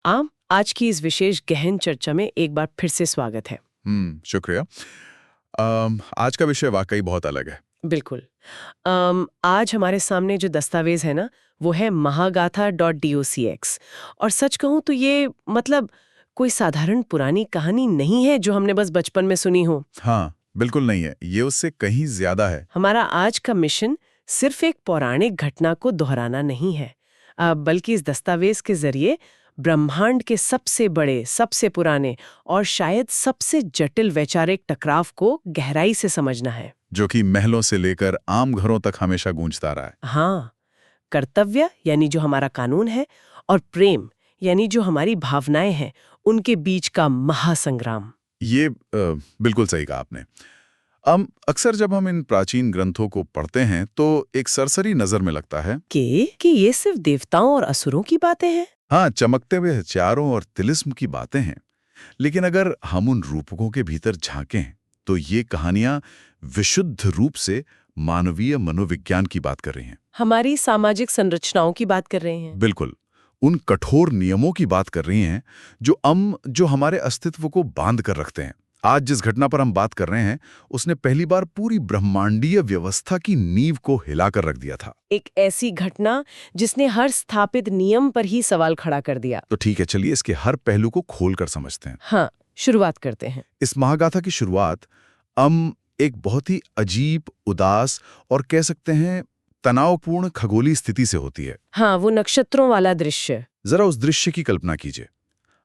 आज की इस विशेष गहन चर्चा में एक बार फिर से स्वागत है। शुक्रिया। आज का विषय वाकई बहुत अलग है। बिल्कुल। आज हमारे सामने जो दस्तावेज है ना, वो है महागाथा.docx। और सच कहूं तो ये मतलब कोई साधारण पुरानी कहानी नहीं है जो हमने बस बचपन में सुनी हो। हाँ, बिल्कुल नहीं है, ये उससे कहीं ज्यादा है। हमारा आज का मिशन सिर्फ एक पौराणिक घटना को दोहराना नहीं है, बल्कि इस दस्तावेज के जरिए ब्रह्मांड के सबसे बड़े, सबसे पुराने और शायद सबसे जटिल वैचारिक टकराव को गहराई से समझना है, जो कि महलों से लेकर आम घरों तक हमेशा गूंजता रहा है। हाँ, कर्तव्य यानी जो हमारा कानून है, और प्रेम यानी जो हमारी भावनाएं हैं, उनके बीच का महासंग्राम। ये बिल्कुल सही कहा आपने। अक्सर जब हम इन प्राचीन ग्रंथों को पढ़ते हैं तो एक सरसरी नजर में लगता है कि ये सिर्फ देवताओं और असुरों की बातें हैं। हाँ, चमकते हुए हथियारों और तिलिस्म की बातें हैं। लेकिन अगर हम उन रूपकों के भीतर झांकें तो ये कहानियां विशुद्ध रूप से मानवीय मनोविज्ञान की बात कर रही हैं। हमारी सामाजिक संरचनाओं की बात कर रहे हैं। बिल्कुल, उन कठोर नियमों की बात कर रही हैं जो हमारे अस्तित्व को बांध कर रखते हैं। आज जिस घटना पर हम बात कर रहे हैं, उसने पहली बार पूरी ब्रह्मांडीय व्यवस्था की नींव को हिलाकर रख दिया था। एक ऐसी घटना जिसने हर स्थापित नियम पर ही सवाल खड़ा कर दिया। तो ठीक है, चलिए इसके हर पहलू को खोलकर समझते हैं। हाँ, शुरुआत करते हैं। इस महागाथा की शुरुआत एक बहुत ही अजीब, उदास और कह सकते हैं तनावपूर्ण खगोलीय स्थिति से होती है। हाँ, वो नक्षत्रों वाला दृश्य। जरा उस दृश्य की कल्पना कीजिए।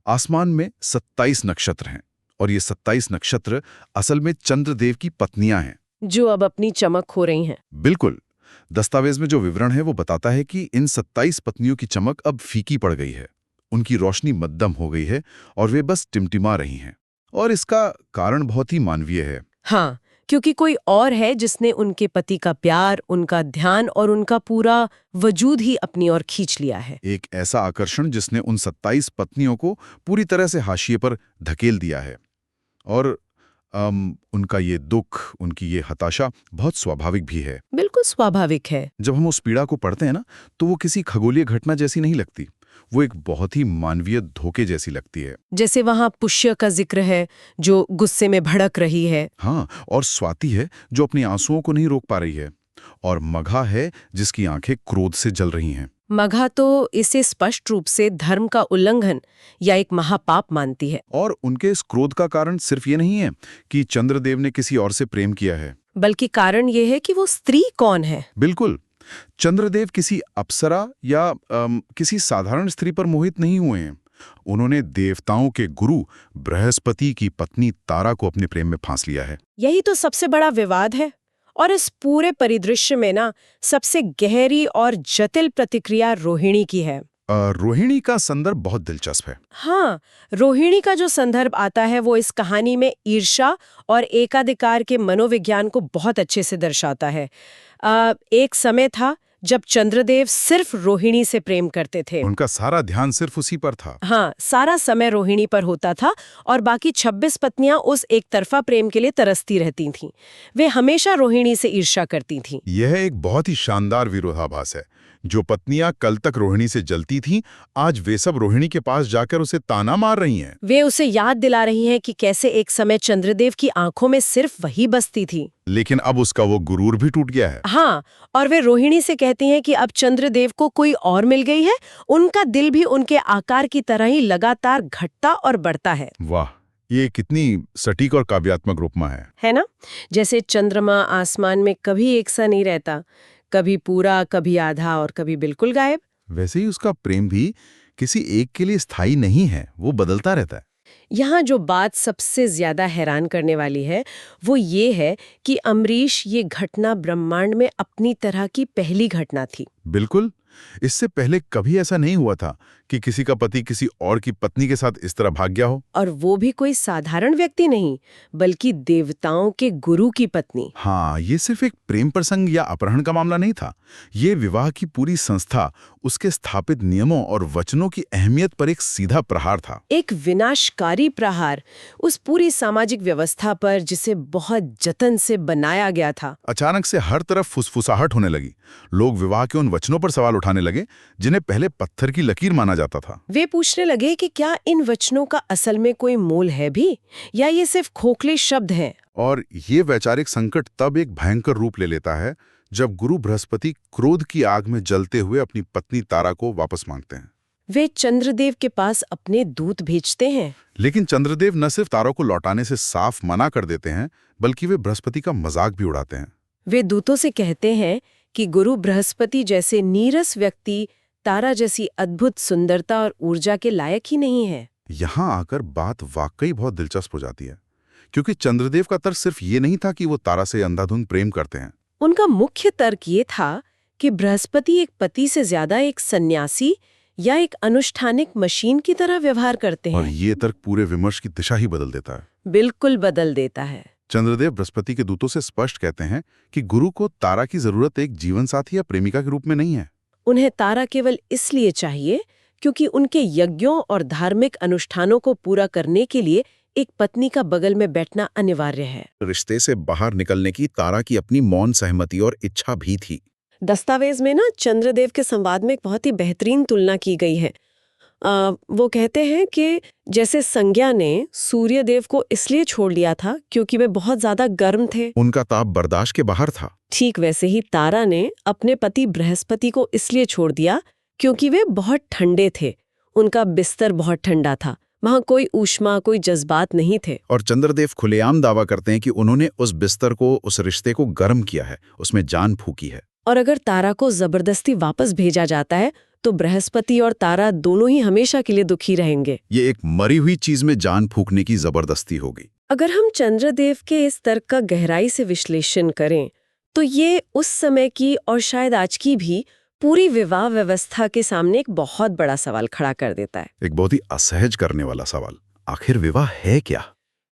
आसमान में 27 नक्षत्र हैं और ये 27 नक्षत्र असल में चंद्रदेव की पत्नियां हैं, जो अब अपनी चमक खो रही हैं। बिल्कुल। दस्तावेज में जो विवरण है वो बताता है कि इन 27 पत्नियों की चमक अब फीकी पड़ गई है, उनकी रोशनी मध्यम हो गई है और वे बस टिमटिमा रही हैं। और इसका कारण बहुत ही मानवीय है। हाँ, क्योंकि कोई और है जिसने उनके पति का प्यार, उनका ध्यान और उनका पूरा वजूद ही अपनी ओर खींच लिया है। एक ऐसा आकर्षण जिसने उन 27 पत्नियों को पूरी तरह से हाशिए पर धकेल दिया है। और उनका ये दुख, उनकी ये हताशा बहुत स्वाभाविक भी है। बिल्कुल स्वाभाविक है। जब हम उस पीड़ा को पढ़ते हैं ना, तो वो किसी खगोलीय घटना जैसी नहीं लगती, वो एक बहुत ही मानवीय धोखे जैसी लगती है। जैसे वहाँ पुष्य का जिक्र है जो गुस्से में भड़क रही है। हाँ, और स्वाति है जो अपनी आंसुओं को नहीं रोक पा रही है, और मघा है जिसकी आंखें क्रोध से जल रही हैं। मघा तो इसे स्पष्ट रूप से धर्म का उल्लंघन या एक महापाप मानती है। और उनके इस क्रोध का कारण सिर्फ ये नहीं है कि चंद्रदेव ने किसी और से प्रेम किया है, बल्कि कारण ये है कि वो स्त्री कौन है। बिल्कुल, चंद्रदेव किसी अप्सरा या किसी साधारण स्त्री पर मोहित नहीं हुए हैं। उन्होंने देवताओं के गुरु बृहस्पति की पत्नी तारा को अपने प्रेम में फांस लिया है। यही तो सबसे बड़ा विवाद है। और इस पूरे परिदृश्य में ना, सबसे गहरी और जटिल प्रतिक्रिया रोहिणी की है। रोहिणी का संदर्भ बहुत दिलचस्प है। हाँ, रोहिणी का जो संदर्भ आता है वो इस कहानी में ईर्ष्या और एकाधिकार के मनोविज्ञान को बहुत अच्छे से दर्शाता है। एक समय था जब चंद्रदेव सिर्फ रोहिणी से प्रेम करते थे। उनका सारा ध्यान सिर्फ उसी पर था। हाँ, सारा समय रोहिणी पर होता था और बाकी 26 पत्नियां उस एक तरफा प्रेम के लिए तरसती रहती थीं। वे हमेशा रोहिणी से ईर्ष्या करती थीं। यह एक बहुत ही शानदार विरोधाभास है। जो पत्नियां कल तक रोहिणी से जलती थीं, आज वे सब रोहिणी के पास जाकर उसे ताना मार रही हैं। वे उसे याद दिला रही हैं कि कैसे एक समय चंद्रदेव की आंखों में सिर्फ वही बसती थी। लेकिन अब उसका वो गुरूर भी टूट गया है। हाँ, और वे रोहिणी से कहती हैं कि अब चंद्रदेव को कोई और मिल गई है। उनका दिल भी उनके आकार की तरह ही लगातार घटता और बढ़ता है। वाह, ये कितनी सटीक और काव्यात्मक उपमा है ना? जैसे चंद्रमा आसमान में कभी एक सा नहीं रहता, कभी पूरा, कभी आधा और कभी बिल्कुल गायब। वैसे ही उसका प्रेम भी किसी एक के लिए स्थायी नहीं है, वो बदलता रहता है। यहाँ जो बात सबसे ज्यादा हैरान करने वाली है वो ये है कि अम्बरीश ये घटना ब्रह्मांड में अपनी तरह की पहली घटना थी। बिल्कुल, इससे पहले कभी ऐसा नहीं हुआ था कि किसी का पति किसी और की पत्नी के साथ इस तरह भाग गया हो। और वो भी कोई साधारण व्यक्ति नहीं, बल्कि देवताओं के गुरु की पत्नी। हाँ, ये सिर्फ एक प्रेम प्रसंग या अपहरण का मामला नहीं था। ये विवाह की पूरी संस्था, उसके स्थापित नियमों और वचनों की अहमियत पर एक सीधा प्रहार था। एक विनाशकारी प्रहार उस पूरी सामाजिक व्यवस्था पर जिसे बहुत जतन से बनाया गया था। अचानक से हर तरफ फुसफुसाहट होने लगी। लोग विवाह के उन वचनों पर सवाल उठाने लगे जिन्हें पहले पत्थर की लकीर माना माना जाता था। वे पूछने लगे कि क्या इन वचनों का असल में कोई मोल है भी, या ये सिर्फ खोखले शब्द हैं? और ये वैचारिक संकट तब एक भयंकर रूप ले लेता है जब गुरु बृहस्पति क्रोध की आग में जलते हुए अपनी पत्नी तारा को वापस मांगते हैं। वे चंद्रदेव के पास अपने दूत भेजते हैं। लेकिन चंद्रदेव न सिर्फ तारा को लौटाने से साफ मना कर देते हैं, बल्कि वे बृहस्पति का मजाक भी उड़ाते हैं। वे दूतों से कहते हैं कि गुरु बृहस्पति जैसे नीरस व्यक्ति तारा जैसी अद्भुत सुंदरता और ऊर्जा के लायक ही नहीं है। यहाँ आकर बात वाकई बहुत दिलचस्प हो जाती है, क्योंकि चंद्रदेव का तर्क सिर्फ ये नहीं था कि वो तारा से अंधाधुंध प्रेम करते हैं। उनका मुख्य तर्क ये था कि बृहस्पति एक पति से ज्यादा एक सन्यासी या एक अनुष्ठानिक मशीन की तरह व्यवहार करते हैं। और ये तर्क पूरे विमर्श की दिशा ही बदल देता है। बिल्कुल बदल देता है। चंद्रदेव बृहस्पति के दूतों से स्पष्ट कहते हैं कि गुरु को तारा की जरूरत एक जीवन साथी या प्रेमिका के रूप में नहीं है। उन्हें तारा केवल इसलिए चाहिए क्योंकि उनके यज्ञों और धार्मिक अनुष्ठानों को पूरा करने के लिए एक पत्नी का बगल में बैठना अनिवार्य है। रिश्ते से बाहर निकलने की तारा की अपनी मौन सहमति और इच्छा भी थी। दस्तावेज में ना चंद्रदेव के संवाद में एक बहुत ही बेहतरीन तुलना की गई है। वो कहते हैं कि जैसे संज्ञा ने सूर्यदेव को इसलिए छोड़ लिया था क्योंकि वे बहुत ज्यादा गर्म थे, उनका ताप बर्दाश्त के बाहर था। ठीक वैसे ही तारा ने अपने पति बृहस्पति को इसलिए छोड़ दिया क्योंकि वे बहुत ठंडे थे। उनका बिस्तर बहुत ठंडा था, वहां कोई ऊष्मा, कोई जज्बात नहीं थे। और चंद्रदेव खुलेआम दावा करते हैं कि उन्होंने उस बिस्तर को, उस रिश्ते को गर्म किया है, उसमें जान फूकी है। और अगर तारा को जबरदस्ती वापस भेजा जाता है तो बृहस्पति और तारा दोनों ही हमेशा के लिए दुखी रहेंगे। ये एक मरी हुई चीज में जान फूकने की जबरदस्ती होगी। अगर हम चंद्रदेव के इस तर्क का गहराई से विश्लेषण करें तो ये उस समय की और शायद आज की भी पूरी विवाह व्यवस्था के सामने एक बहुत बड़ा सवाल खड़ा कर देता है। एक बहुत ही असहज करने वाला सवाल, आखिर विवाह है क्या?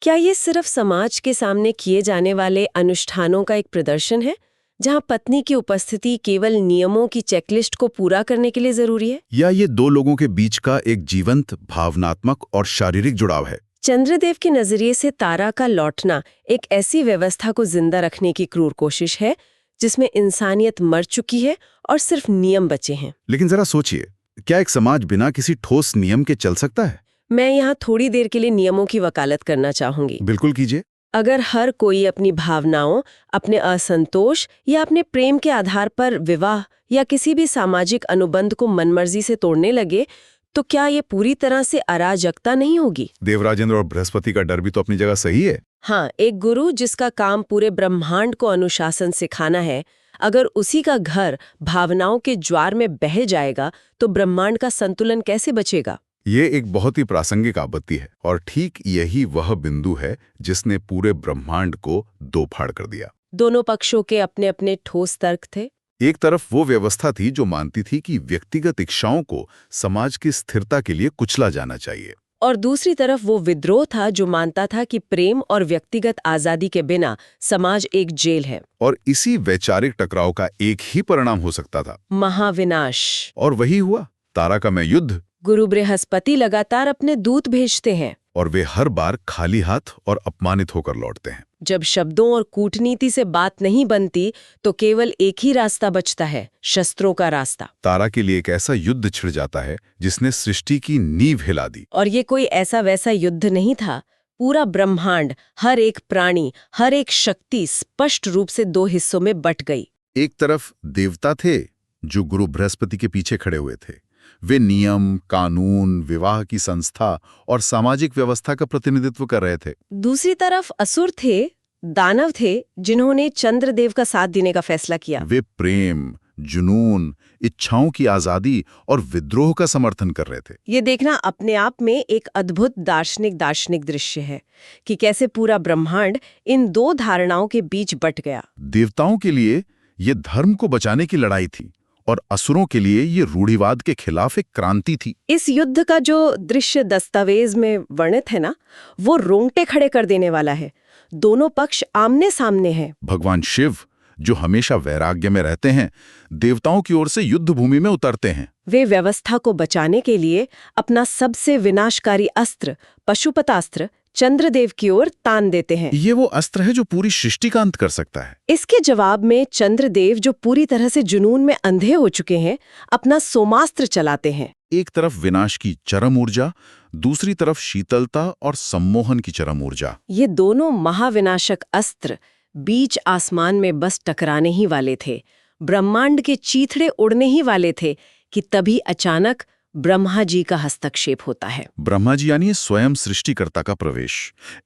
क्या ये सिर्फ समाज के सामने किए जाने वाले अनुष्ठानों का एक प्रदर्शन है, जहां पत्नी की उपस्थिति केवल नियमों की चेकलिस्ट को पूरा करने के लिए जरूरी है, या ये दो लोगों के बीच का एक जीवंत भावनात्मक और शारीरिक जुड़ाव है? चंद्रदेव के नजरिए से तारा का लौटना एक ऐसी व्यवस्था को जिंदा रखने की क्रूर कोशिश है जिसमें इंसानियत मर चुकी है और सिर्फ नियम बचे हैं। लेकिन जरा सोचिए, क्या एक समाज बिना किसी ठोस नियम के चल सकता है? मैं यहाँ थोड़ी देर के लिए नियमों की वकालत करना चाहूंगी। बिल्कुल कीजिए। अगर हर कोई अपनी भावनाओं, अपने असंतोष या अपने प्रेम के आधार पर विवाह या किसी भी सामाजिक अनुबंध को मनमर्जी से तोड़ने लगे, तो क्या ये पूरी तरह से अराजकता नहीं होगी? देवराजेंद्र और बृहस्पति का डर भी तो अपनी जगह सही है। हाँ, एक गुरु जिसका काम पूरे ब्रह्मांड को अनुशासन सिखाना है, अगर उसी का घर भावनाओं के ज्वार में बह जाएगा तो ब्रह्मांड का संतुलन कैसे बचेगा? ये एक बहुत ही प्रासंगिक आपत्ति है, और ठीक यही वह बिंदु है जिसने पूरे ब्रह्मांड को दो फाड़ कर दिया। दोनों पक्षों के अपने अपने ठोस तर्क थे। एक तरफ वो व्यवस्था थी जो मानती थी कि व्यक्तिगत इच्छाओं को समाज की स्थिरता के लिए कुचला जाना चाहिए, और दूसरी तरफ वो विद्रोह था जो मानता था कि प्रेम और व्यक्तिगत आजादी के बिना समाज एक जेल है। और इसी वैचारिक टकराव का एक ही परिणाम हो सकता था, महाविनाश। और वही हुआ, तारा का मैं युद्ध। गुरु बृहस्पति लगातार अपने दूत भेजते हैं, और वे हर बार खाली हाथ और अपमानित होकर लौटते हैं। जब शब्दों और कूटनीति से बात नहीं बनती तो केवल एक ही रास्ता बचता है, शस्त्रों का रास्ता। तारा के लिए एक ऐसा युद्ध छिड़ जाता है जिसने सृष्टि की नींव हिला दी। और ये कोई ऐसा वैसा युद्ध नहीं था। पूरा ब्रह्मांड, हर एक प्राणी, हर एक शक्ति स्पष्ट रूप से दो हिस्सों में बट गई। एक तरफ देवता थे जो गुरु बृहस्पति के पीछे खड़े हुए थे। वे नियम, कानून, विवाह की संस्था और सामाजिक व्यवस्था का प्रतिनिधित्व कर रहे थे। दूसरी तरफ असुर थे, दानव थे, जिन्होंने चंद्रदेव का साथ देने का फैसला किया। वे प्रेम, जुनून, इच्छाओं की आजादी और विद्रोह का समर्थन कर रहे थे। ये देखना अपने आप में एक अद्भुत दार्शनिक दृश्य है कि कैसे पूरा ब्रह्मांड इन दो धारणाओं के बीच बट गया। देवताओं के लिए ये धर्म को बचाने की लड़ाई थी, और असुरों के लिए ये रूढ़िवाद के खिलाफ एक क्रांति थी। इस युद्ध का जो दृश्य दस्तावेज में वर्णित है ना, वो रोंगटे खड़े कर देने वाला है। दोनों पक्ष आमने सामने हैं। भगवान शिव, जो हमेशा वैराग्य में रहते हैं, देवताओं की ओर से युद्ध भूमि में उतरते हैं। वे व्यवस्था को बचाने के लिए अपना सबसे विनाशकारी अस्त्र, पशुपतास्त्र, चंद्रदेव की ओर तान देते हैं। ये वो अस्त्र है जो पूरी सृष्टि का अंत कर सकता है। इसके जवाब में चंद्रदेव, जो पूरी तरह से जुनून में अंधे हो चुके हैं, अपना सोमास्त्र चलाते हैं। एक तरफ विनाश की चरम ऊर्जा, दूसरी तरफ शीतलता और सम्मोहन की चरम ऊर्जा। ये दोनों महाविनाशक अस्त्र बीच आसमान में बस टकराने ही वाले थे, ब्रह्मांड के चीथड़े उड़ने ही वाले थे कि तभी अचानक ब्रह्मा जी का हस्तक्षेप होता है। ब्रह्मा जी यानी स्वयं सृष्टिकर्ता का प्रवेश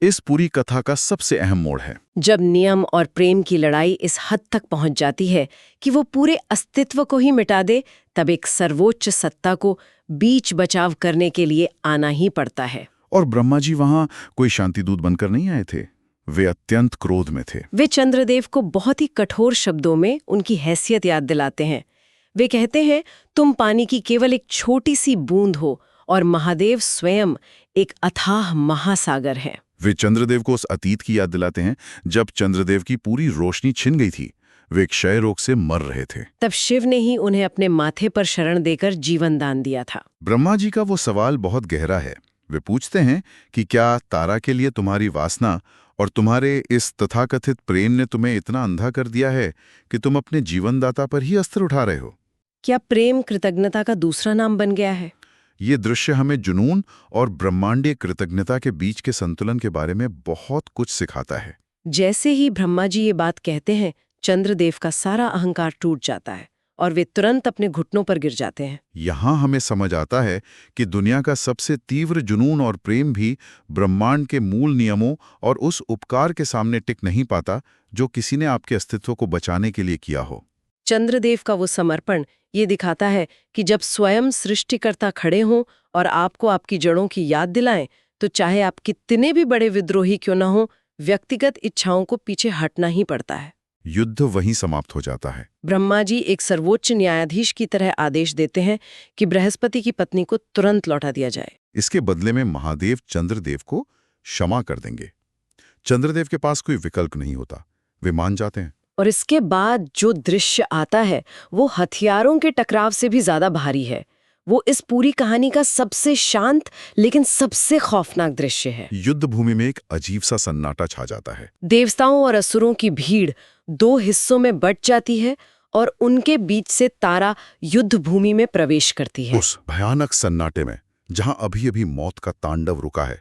इस पूरी कथा का सबसे अहम मोड़ है। जब नियम और प्रेम की लड़ाई इस हद तक पहुंच जाती है कि वो पूरे अस्तित्व को ही मिटा दे, तब एक सर्वोच्च सत्ता को बीच बचाव करने के लिए आना ही पड़ता है। और ब्रह्मा जी वहां कोई शांतिदूत बनकर नहीं आए थे, वे अत्यंत क्रोध में थे। वे चंद्रदेव को बहुत ही कठोर शब्दों में उनकी हैसियत याद दिलाते हैं। वे कहते हैं, तुम पानी की केवल एक छोटी सी बूंद हो और महादेव स्वयं एक अथाह महासागर है। वे चंद्रदेव को उस अतीत की याद दिलाते हैं जब चंद्रदेव की पूरी रोशनी छिन गई थी, वे क्षय रोग से मर रहे थे। तब शिव ने ही उन्हें अपने माथे पर शरण देकर जीवन दान दिया था। ब्रह्मा जी का वो सवाल बहुत गहरा है। वे पूछते हैं कि क्या तारा के लिए तुम्हारी वासना और तुम्हारे इस तथाकथित प्रेम ने तुम्हें इतना अंधा कर दिया है कि तुम अपने जीवनदाता पर ही अस्त्र उठा रहे हो? क्या प्रेम कृतज्ञता का दूसरा नाम बन गया है? ये दृश्य हमें जुनून और ब्रह्मांडीय कृतज्ञता के बीच के संतुलन के बारे में बहुत कुछ सिखाता है। जैसे ही ब्रह्मा जी ये बात कहते हैं, चंद्रदेव का सारा अहंकार टूट जाता है और वे तुरंत अपने घुटनों पर गिर जाते हैं। यहाँ हमें समझ आता है कि दुनिया का सबसे तीव्र जुनून और प्रेम भी ब्रह्मांड के मूल नियमों और उस उपकार के सामने टिक नहीं पाता जो किसी ने आपके अस्तित्व को बचाने के लिए किया हो। चंद्रदेव का वो समर्पण ये दिखाता है कि जब स्वयं सृष्टिकर्ता खड़े हों और आपको आपकी जड़ों की याद दिलाएं, तो चाहे आप कितने भी बड़े विद्रोही क्यों न हो, व्यक्तिगत इच्छाओं को पीछे हटना ही पड़ता है। युद्ध वहीं समाप्त हो जाता है। ब्रह्मा जी एक सर्वोच्च न्यायाधीश की तरह आदेश देते हैं कि बृहस्पति की पत्नी को तुरंत लौटा दिया जाए। इसके बदले में महादेव चंद्रदेव को क्षमा कर देंगे। चंद्रदेव के पास कोई विकल्प नहीं होता, वे मान जाते हैं। और इसके बाद जो दृश्य आता है वो हथियारों के टकराव से भी ज्यादा भारी है। वो इस पूरी कहानी का सबसे शांत लेकिन सबसे खौफनाक दृश्य है। युद्ध भूमि में एक अजीब सा सन्नाटा छा जाता है। देवताओं और असुरों की भीड़ दो हिस्सों में बंट जाती है और उनके बीच से तारा युद्ध भूमि में प्रवेश करती है। उस भयानक सन्नाटे में, जहां अभी अभी मौत का तांडव रुका है,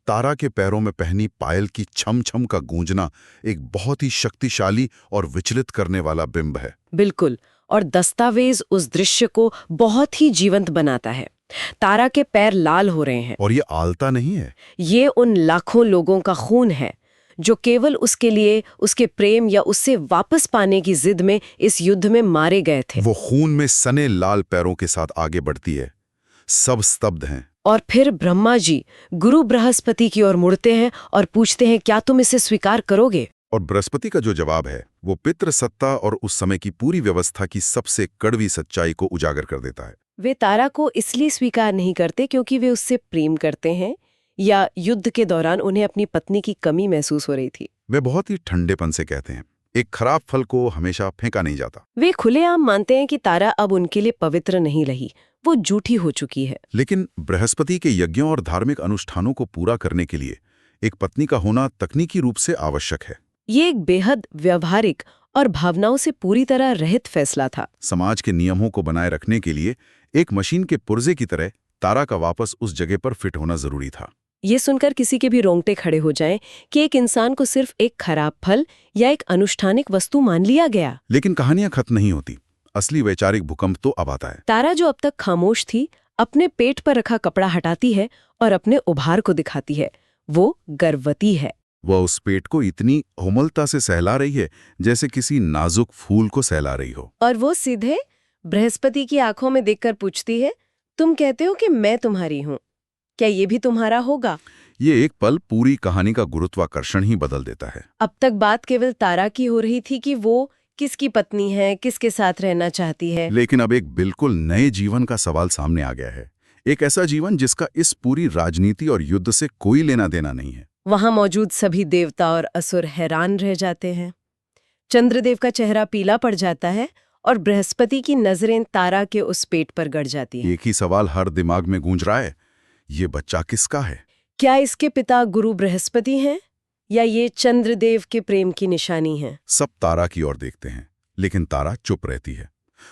तारा के पैरों में पहनी पायल की छम छम का गूंजना एक बहुत ही शक्तिशाली और विचलित करने वाला बिंब है। बिल्कुल, और दस्तावेज उस दृश्य को बहुत ही जीवंत बनाता है। तारा के पैर लाल हो रहे हैं। और ये आलता नहीं है, ये उन लाखों लोगों का खून है जो केवल उसके लिए, उसके प्रेम या उससे वापस पाने की जिद में इस युद्ध में मारे गए थे। वो खून में सने लाल पैरों के साथ आगे बढ़ती है। सब स्तब्ध हैं। और फिर ब्रह्मा जी गुरु बृहस्पति की ओर मुड़ते हैं और पूछते हैं, क्या तुम इसे स्वीकार करोगे? और बृहस्पति का जो जवाब है वो पितृ सत्ता और उस समय की पूरी व्यवस्था की सबसे कड़वी सच्चाई को उजागर कर देता है। वे तारा को इसलिए स्वीकार नहीं करते क्योंकि वे उससे प्रेम करते हैं या युद्ध के दौरान उन्हें अपनी पत्नी की कमी महसूस हो रही थी। वे बहुत ही ठंडेपन से कहते हैं, एक खराब फल को हमेशा फेंका नहीं जाता। वे खुलेआम मानते हैं कि तारा अब उनके लिए पवित्र नहीं रही, वो झूठी हो चुकी है। लेकिन बृहस्पति के यज्ञों और धार्मिक अनुष्ठानों को पूरा करने के लिए एक पत्नी का होना तकनीकी रूप से आवश्यक है। ये एक बेहद व्यवहारिक और भावनाओं से पूरी तरह रहित फैसला था। समाज के नियमों को बनाए रखने के लिए एक मशीन के पुर्जे की तरह तारा का वापस उस जगह पर फिट होना जरूरी था। ये सुनकर किसी के भी रोंगटे खड़े हो जाएं कि एक इंसान को सिर्फ एक खराब फल या एक अनुष्ठानिक वस्तु मान लिया गया। लेकिन कहानियां खत्म नहीं होती। असली वैचारिक भूकंप तो अब आता है। तारा, जो अब तक खामोश थी, अपने पेट पर रखा कपड़ा हटाती है और अपने उभार को दिखाती है। वो गर्भवती है। वह उस पेट को इतनी कोमलता से सहला रही है जैसे किसी नाजुक फूल को सहला रही हो। और वो सीधे बृहस्पति की आंखों में देखकर पूछती है, तुम कहते हो कि मैं तुम्हारी हूँ, क्या ये भी तुम्हारा होगा? ये एक पल पूरी कहानी का गुरुत्वाकर्षण ही बदल देता है। अब तक बात केवल तारा की हो रही थी कि वो किसकी पत्नी है, किसके साथ रहना चाहती है। लेकिन अब एक बिल्कुल नए जीवन का सवाल सामने आ गया है। एक ऐसा जीवन जिसका इस पूरी राजनीति और युद्ध से कोई लेना देना नहीं है। वहां मौजूद सभी देवता और असुर हैरान रह जाते हैं। चंद्रदेव का चेहरा पीला पड़ जाता है और बृहस्पति की नजरें तारा के उस पेट पर गड़ जाती हैं। एक ही सवाल हर दिमाग में गूंज रहा है, ये बच्चा किसका है? क्या इसके पिता गुरु बृहस्पति हैं या ये चंद्रदेव के प्रेम की निशानी है? सब तारा की ओर देखते हैं, लेकिन तारा चुप रहती है।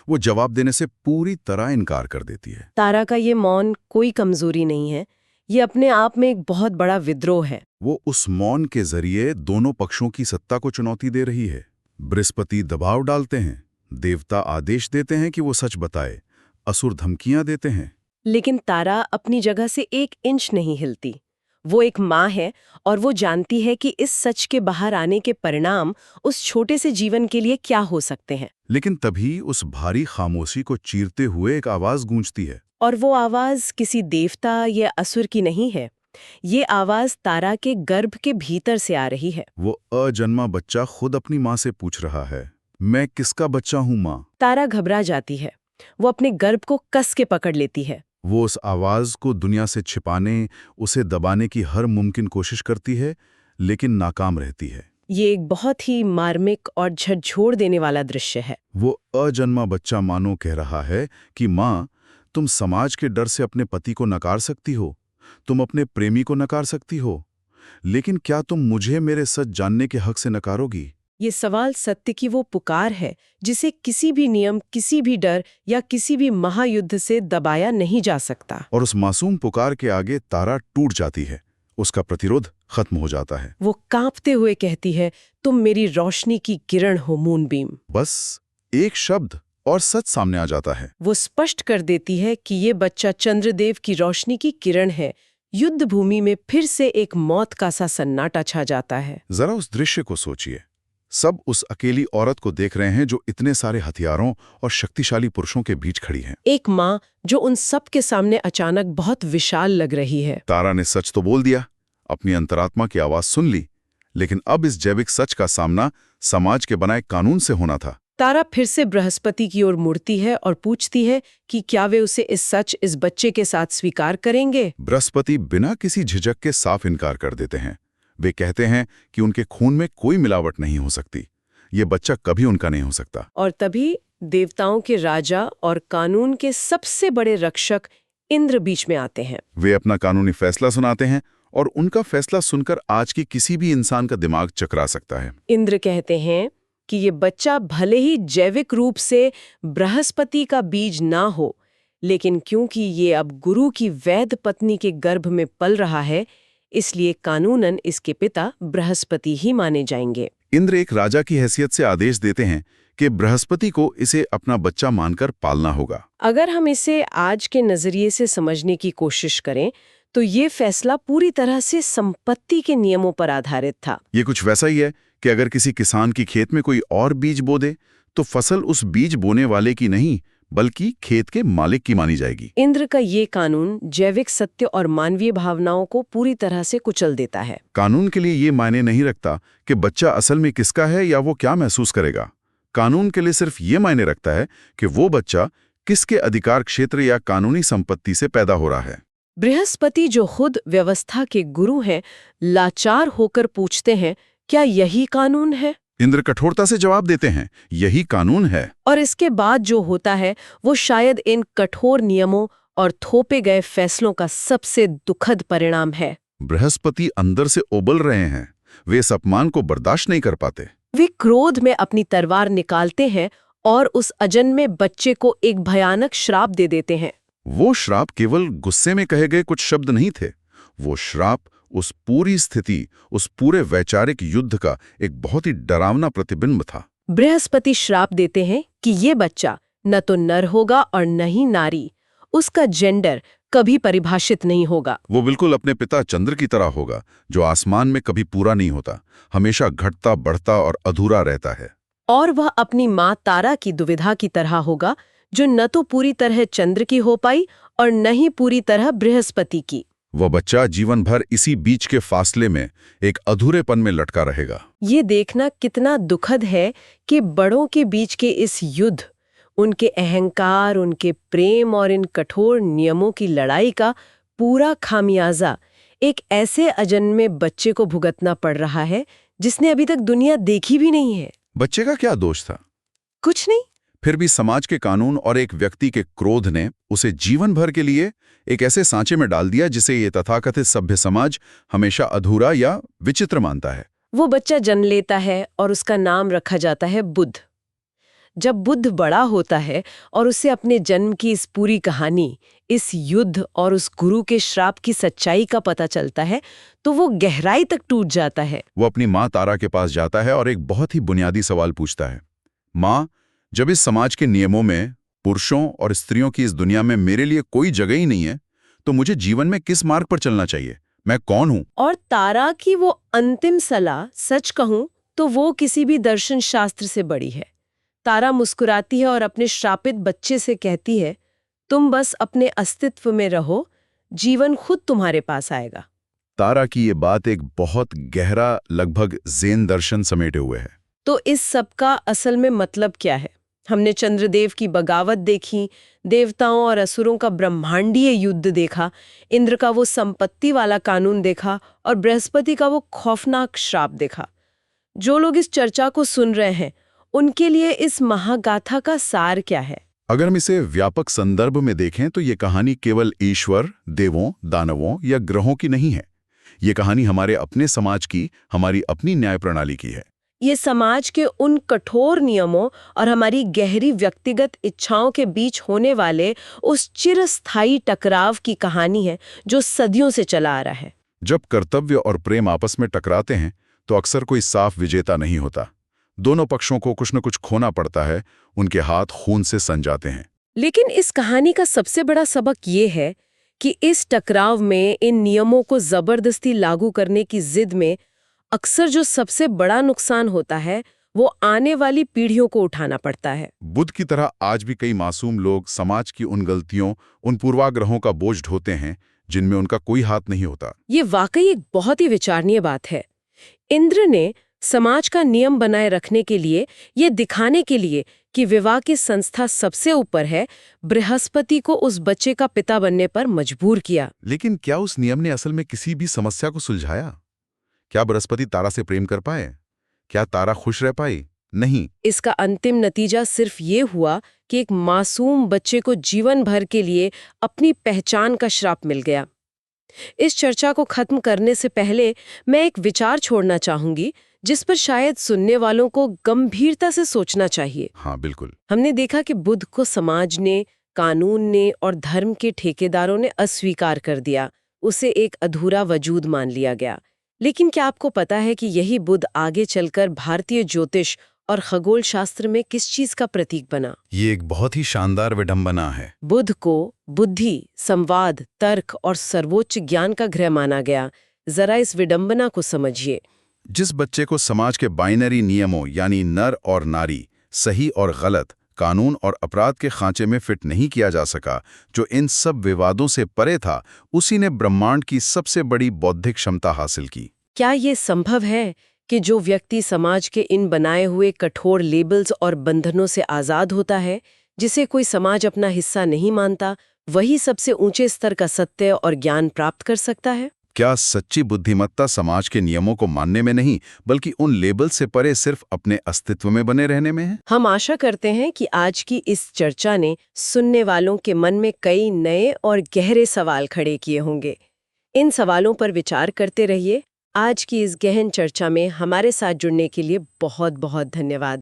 वो जवाब देने से पूरी तरह इनकार कर देती है। तारा का ये मौन कोई कमजोरी नहीं है, ये अपने आप में एक बहुत बड़ा विद्रोह है। वो उस मौन के जरिए दोनों पक्षों की सत्ता को चुनौती दे रही है। बृहस्पति दबाव डालते हैं, देवता आदेश देते हैं कि वो सच बताए, असुर धमकियां देते हैं। लेकिन तारा अपनी जगह से 1 इंच नहीं हिलती। वो एक माँ है और वो जानती है कि इस सच के बाहर आने के परिणाम उस छोटे से जीवन के लिए क्या हो सकते हैं। लेकिन तभी उस भारी खामोशी को चीरते हुए एक आवाज गूंजती है। और वो आवाज किसी देवता या असुर की नहीं है, ये आवाज तारा के गर्भ के भीतर से आ रही है। वो अजन्मा बच्चा खुद अपनी माँ से पूछ रहा है, मैं किसका बच्चा हूँ माँ? तारा घबरा जाती है, वो अपने गर्भ को कस के पकड़ लेती है। वो उस आवाज को दुनिया से छिपाने, उसे दबाने की हर मुमकिन कोशिश करती है, लेकिन नाकाम रहती है। ये एक बहुत ही मार्मिक और झकझोर देने वाला दृश्य है। वो अजन्मा बच्चा मानो कह रहा है कि माँ, तुम समाज के डर से अपने पति को नकार सकती हो, तुम अपने प्रेमी को नकार सकती हो, लेकिन क्या तुम मुझे मेरे सच जानने के हक से नकारोगी? ये सवाल सत्य की वो पुकार है जिसे किसी भी नियम, किसी भी डर या किसी भी महायुद्ध से दबाया नहीं जा सकता। और उस मासूम पुकार के आगे तारा टूट जाती है, उसका प्रतिरोध खत्म हो जाता है। वो कांपते हुए कहती है, तुम मेरी रोशनी की किरण हो मूनबीम। बस एक शब्द और सच सामने आ जाता है। वो स्पष्ट कर देती है कि ये बच्चा चंद्रदेव की रोशनी की किरण है। युद्ध भूमि में फिर से एक मौत का सा सन्नाटा छा जाता है। जरा उस दृश्य को सोचिए। सब उस अकेली औरत को देख रहे हैं जो इतने सारे हथियारों और शक्तिशाली पुरुषों के बीच खड़ी है। एक माँ जो उन सब के सामने अचानक बहुत विशाल लग रही है। तारा ने सच तो बोल दिया, अपनी अंतरात्मा की आवाज सुन ली, लेकिन अब इस जैविक सच का सामना समाज के बनाए कानून से होना था। तारा फिर से बृहस्पति की ओर मुड़ती है और पूछती है कि क्या वे उसे इस बच्चे के साथ स्वीकार करेंगे। बृहस्पति बिना किसी झिझक के साफ इनकार कर देते हैं। वे कहते हैं कि उनके खून में कोई मिलावट नहीं हो सकती, ये बच्चा कभी उनका नहीं हो सकता। और तभी देवताओं के राजा और कानून के सबसे बड़े रक्षक इंद्र बीच में आते हैं। वे अपना कानूनी फैसला सुनाते हैं और उनका फैसला सुनकर आज की किसी भी इंसान का दिमाग चकरा सकता है। इंद्र कहते हैं कि ये बच्चा भले ही जैविक रूप से बृहस्पति का बीज ना हो, लेकिन क्योंकि ये अब गुरु की वैध पत्नी के गर्भ में पल रहा है, इसलिए कानूनन इसके पिता बृहस्पति ही माने जाएंगे। इंद्र एक राजा की हैसियत से आदेश देते हैं कि बृहस्पति को इसे अपना बच्चा मानकर पालना होगा। अगर हम इसे आज के नजरिए से समझने की कोशिश करें तो ये फैसला पूरी तरह से संपत्ति के नियमों पर आधारित था। ये कुछ वैसा ही है कि अगर किसी किसान की खेत में कोई और बीज बो दे तो फसल उस बीज बोने वाले की नहीं बल्कि खेत के मालिक की मानी जाएगी। इंद्र का ये कानून जैविक सत्य और मानवीय भावनाओं को पूरी तरह से कुचल देता है। कानून के लिए ये मायने नहीं रखता कि बच्चा असल में किसका है या वो क्या महसूस करेगा। कानून के लिए सिर्फ ये मायने रखता है कि वो बच्चा किसके अधिकार क्षेत्र या कानूनी संपत्ति से पैदा हो रहा है। बृहस्पति जो खुद व्यवस्था के गुरु हैं, लाचार होकर पूछते हैं, क्या यही कानून है? इंद्र कठोरता से जवाब देते हैं, यही कानून है। और इसके बाद जो होता है वो शायद इन कठोर नियमों और थोपे गए फैसलों का सबसे दुखद परिणाम है। बृहस्पति अंदर से उबल रहे हैं, वे इस अपमान को बर्दाश्त नहीं कर पाते। वे क्रोध में अपनी तलवार निकालते हैं और उस अजन्मे बच्चे को एक भयानक श्राप दे देते हैं। वो श्राप केवल गुस्से में कहे गए कुछ शब्द नहीं थे, वो श्राप उस पूरी स्थिति, उस पूरे वैचारिक युद्ध का एक बहुत ही डरावना प्रतिबिंब था। बृहस्पति श्राप देते हैं कि ये बच्चा न तो नर होगा और न ही नारी, उसका जेंडर कभी परिभाषित नहीं होगा। वो बिल्कुल अपने पिता चंद्र की तरह होगा, जो आसमान में कभी पूरा नहीं होता, हमेशा घटता बढ़ता और अधूरा रहता है। और वह अपनी माँ तारा की दुविधा की तरह होगा, जो न तो पूरी तरह चंद्र की हो पाई और न ही पूरी तरह बृहस्पति की। वह बच्चा जीवन भर इसी बीच के फासले में एक अधूरेपन में लटका रहेगा। ये देखना कितना दुखद है कि बड़ों के बीच के इस युद्ध, उनके अहंकार, उनके प्रेम और इन कठोर नियमों की लड़ाई का पूरा खामियाजा एक ऐसे अजन्मे बच्चे को भुगतना पड़ रहा है जिसने अभी तक दुनिया देखी भी नहीं है। बच्चे का क्या दोष था? कुछ नहीं, फिर भी समाज के कानून और एक व्यक्ति के क्रोध ने उसे जीवन भर के लिए एक ऐसे सांचे में डाल दिया जिसे ये तथाकथित सभ्य समाज हमेशा अधूरा या विचित्र मानता है। वो बच्चा जन्म लेता है और उसका नाम रखा जाता है बुद्ध। जब बुद्ध बड़ा होता है और उसे अपने जन्म की इस पूरी कहानी, इस युद्ध और उस गुरु के श्राप की सच्चाई का पता चलता है, तो वो गहराई तक टूट जाता है। वो अपनी माँ तारा के पास जाता है और एक बहुत ही बुनियादी सवाल पूछता है, माँ, जब इस समाज के नियमों में पुरुषों और स्त्रियों की इस दुनिया में मेरे लिए कोई जगह ही नहीं है, तो मुझे जीवन में किस मार्ग पर चलना चाहिए? मैं कौन हूँ? और तारा की वो अंतिम सलाह, सच कहूं तो वो किसी भी दर्शन शास्त्र से बड़ी है। तारा मुस्कुराती है और अपने श्रापित बच्चे से कहती है, तुम बस अपने अस्तित्व में रहो, जीवन खुद तुम्हारे पास आएगा। तारा की ये बात एक बहुत गहरा, लगभग ज़ेन दर्शन समेटे हुए है। तो इस सब का असल में मतलब क्या है? हमने चंद्रदेव की बगावत देखी, देवताओं और असुरों का ब्रह्मांडीय युद्ध देखा, इंद्र का वो संपत्ति वाला कानून देखा और बृहस्पति का वो खौफनाक श्राप देखा। जो लोग इस चर्चा को सुन रहे हैं, उनके लिए इस महागाथा का सार क्या है? अगर हम इसे व्यापक संदर्भ में देखें तो ये कहानी केवल ईश्वर, देवों, दानवों या ग्रहों की नहीं है। ये कहानी हमारे अपने समाज की, हमारी अपनी न्याय प्रणाली की है। ये समाज के उन कठोर नियमों और हमारी गहरी व्यक्तिगत इच्छाओं के बीच होने वाले उस चिरस्थायी टकराव की कहानी है जो सदियों से चला आ रहा है। जब कर्तव्य और प्रेम आपस में टकराते हैं तो अक्सर कोई साफ विजेता नहीं होता। दोनों पक्षों को कुछ न कुछ खोना पड़ता है, उनके हाथ खून से सन जाते हैं। लेकिन इस कहानी का सबसे बड़ा सबक ये है कि इस टकराव में, इन नियमों को जबरदस्ती लागू करने की जिद में अक्सर जो सबसे बड़ा नुकसान होता है वो आने वाली पीढ़ियों को उठाना पड़ता है। बुद्ध की तरह आज भी कई मासूम लोग समाज की उन गलतियों, उन पूर्वाग्रहों का बोझ ढोते हैं जिनमें उनका कोई हाथ नहीं होता। ये वाकई एक बहुत ही विचारणीय बात है। इंद्र ने समाज का नियम बनाए रखने के लिए, ये दिखाने के लिए कि विवाह की संस्था सबसे ऊपर है, बृहस्पति को उस बच्चे का पिता बनने पर मजबूर किया। लेकिन क्या उस नियम ने असल में किसी भी समस्या को सुलझाया? क्या बृहस्पति तारा से प्रेम कर पाए? क्या तारा खुश रह पाई? नहीं। इसका अंतिम नतीजा सिर्फ ये हुआ कि एक मासूम बच्चे को जीवन भर के लिए अपनी पहचान का श्राप मिल गया। इस चर्चा को खत्म करने से पहले मैं एक विचार छोड़ना चाहूंगी जिस पर शायद सुनने वालों को गंभीरता से सोचना चाहिए। हाँ, बिल्कुल। हमने देखा कि बुद्ध को समाज ने, कानून ने और धर्म के ठेकेदारों ने अस्वीकार कर दिया, उसे एक अधूरा वजूद मान लिया गया। लेकिन क्या आपको पता है कि यही बुद्ध आगे चलकर भारतीय ज्योतिष और खगोल शास्त्र में किस चीज का प्रतीक बना? ये एक बहुत ही शानदार विडंबना है। बुद्ध को बुद्धि, संवाद, तर्क और सर्वोच्च ज्ञान का गृह माना गया। जरा इस विडंबना को समझिए। जिस बच्चे को समाज के बाइनरी नियमों यानी नर और नारी, सही और गलत, कानून और अपराध के खांचे में फिट नहीं किया जा सका, जो इन सब विवादों से परे था, उसी ने ब्रह्मांड की सबसे बड़ी बौद्धिक क्षमता हासिल की। क्या ये संभव है कि जो व्यक्ति समाज के इन बनाए हुए कठोर लेबल्स और बंधनों से आजाद होता है, जिसे कोई समाज अपना हिस्सा नहीं मानता, वही सबसे ऊंचे स्तर का सत्य और ज्ञान प्राप्त कर सकता है? क्या सच्ची बुद्धिमत्ता समाज के नियमों को मानने में नहीं, बल्कि उन लेबल से परे सिर्फ अपने अस्तित्व में बने रहने में है? हम आशा करते हैं कि आज की इस चर्चा ने सुनने वालों के मन में कई नए और गहरे सवाल खड़े किए होंगे। इन सवालों पर विचार करते रहिए। आज की इस गहन चर्चा में हमारे साथ जुड़ने के लिए बहुत बहुत धन्यवाद।